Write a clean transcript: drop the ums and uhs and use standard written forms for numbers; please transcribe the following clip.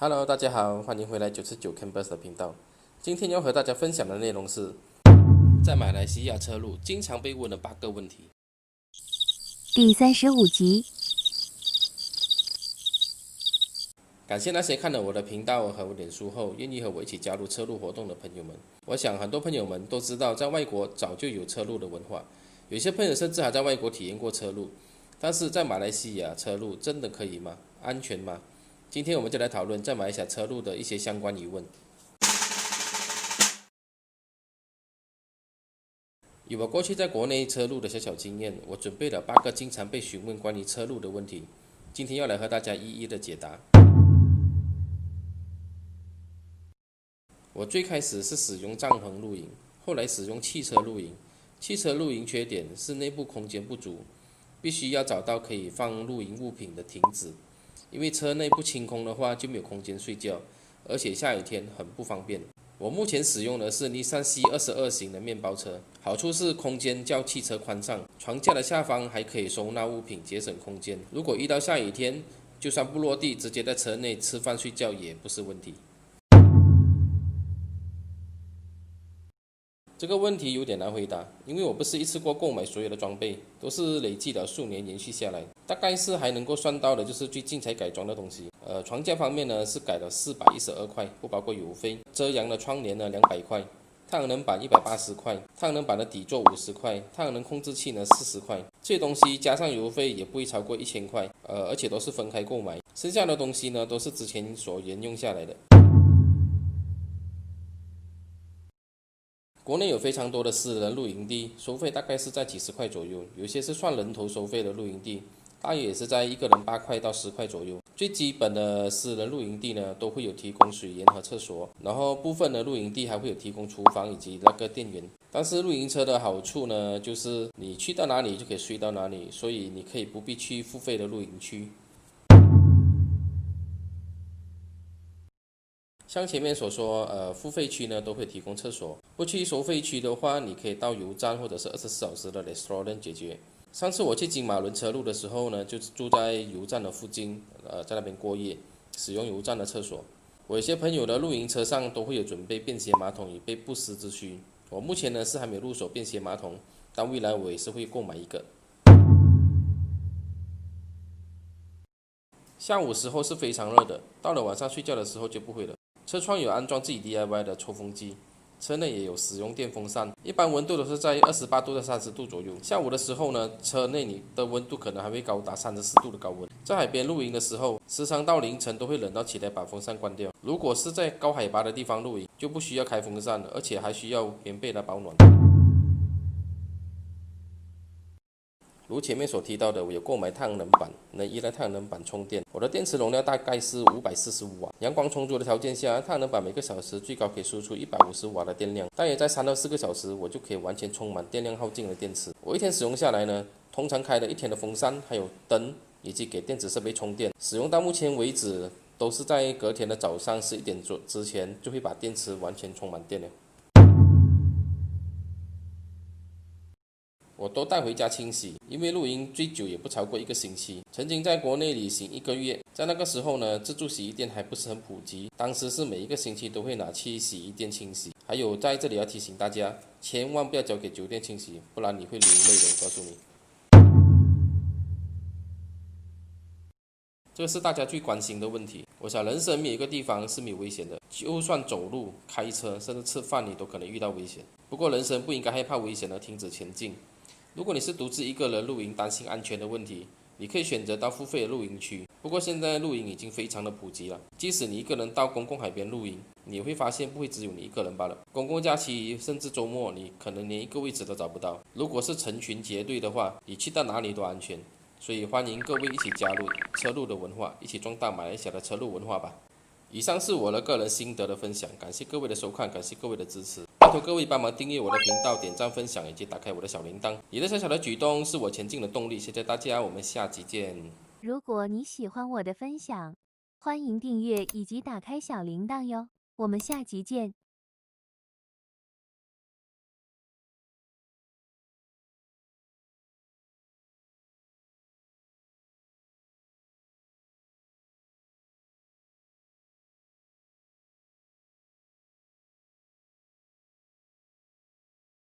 Hello，大家好，欢迎回来949 Campus 的频道。今天要和大家分享的内容是，在马来西亚车路经常被问的8个问题。第35集。感谢那些看了我的频道和脸书后，愿意和我一起加入车路活动的朋友们。我想很多朋友们都知道，在外国早就有车路的文化，有些朋友甚至还在外国体验过车路。但是在马来西亚车路真的可以吗？安全吗？今天我们就来讨论在马来西亚车路的一些相关疑问。以我过去在国内车路的小小经验，我准备了8个经常被询问关于车路的问题，今天要来和大家一一的解答。我最开始是使用帐篷露营，后来使用汽车露营。汽车露营缺点是内部空间不足，必须要找到可以放露营物品的亭子，因为车内不清空的话就没有空间睡觉，而且下雨天很不方便。我目前使用的是尼桑 C22型的面包车，好处是空间较汽车宽敞，床架的下方还可以收纳物品，节省空间。如果遇到下雨天，就算不落地，直接在车内吃饭睡觉也不是问题。这个问题有点难回答，因为我不是一次过购买所有的装备，都是累计了数年延续下来。大概是还能够算到的就是最近才改装的东西。床架方面呢是改了412块，不包括油费。遮阳的窗帘呢200块，太阳能板180块，太阳能板的底座50块，太阳能控制器呢40块。这些东西加上油费也不会超过1000块，而且都是分开购买。剩下的东西呢都是之前所沿用下来的。国内有非常多的私人露营地，收费大概是在几十块左右，有些是算人头收费的露营地，大约也是在一个人8块到10块左右。最基本的私人露营地呢，都会有提供水源和厕所，然后部分的露营地还会有提供厨房以及那个电源。但是露营车的好处呢，就是你去到哪里就可以睡到哪里，所以你可以不必去付费的露营区。像前面所说，付费区呢都会提供厕所，不去收费区的话，你可以到油站或者是24小时的 restaurant 解决。上次我去金马伦车路的时候呢，就住在油站的附近，在那边过夜，使用油站的厕所。我有些朋友的露营车上都会有准备便携马桶以备不时之需。我目前呢是还没有入手便携马桶，但未来我也是会购买一个。下午时候是非常热的，到了晚上睡觉的时候就不会了。车窗有安装自己 DIY 的抽风机，车内也有使用电风扇，一般温度都是在28度到30度左右。下午的时候呢，车内里的温度可能还会高达34度的高温。在海边露营的时候，时常到凌晨都会冷到起来把风扇关掉。如果是在高海拔的地方露营，就不需要开风扇了，而且还需要棉被来保暖。如前面所提到的，我有购买太阳能板，能依赖太阳能板充电。我的电池容量大概是545瓦，阳光充足的条件下，太阳能板每个小时最高可以输出150瓦的电量，大约在3到4个小时，我就可以完全充满电量耗尽的电池。我一天使用下来呢，通常开了一天的风扇，还有灯，以及给电子设备充电。使用到目前为止，都是在隔天的早上11点之前就会把电池完全充满电了。我都带回家清洗，因为露营最久也不超过1个星期。曾经在国内旅行1个月，在那个时候呢，自助洗衣店还不是很普及，当时是每一个星期都会拿去洗衣店清洗。还有在这里要提醒大家，千万不要交给酒店清洗，不然你会流泪的，我告诉你。这个是大家最关心的问题。我想人生没有一个地方是没有危险的，就算走路、开车，甚至吃饭，你都可能遇到危险。不过人生不应该害怕危险而停止前进。如果你是独自一个人露营，担心安全的问题，你可以选择到付费的露营区。不过现在露营已经非常的普及了，即使你一个人到公共海边露营，你也会发现不会只有你一个人罢了。公共假期甚至周末，你可能连一个位置都找不到。如果是成群结队的话，你去到哪里都安全。所以欢迎各位一起加入车路的文化，一起壮大马来西亚的车路文化吧。以上是我的个人心得的分享，感谢各位的收看，感谢各位的支持。拜托各位帮忙订阅我的频道，点赞、分享以及打开我的小铃铛。你的小小的举动是我前进的动力，谢谢大家，我们下集见。如果你喜欢我的分享，欢迎订阅以及打开小铃铛哟。我们下集见。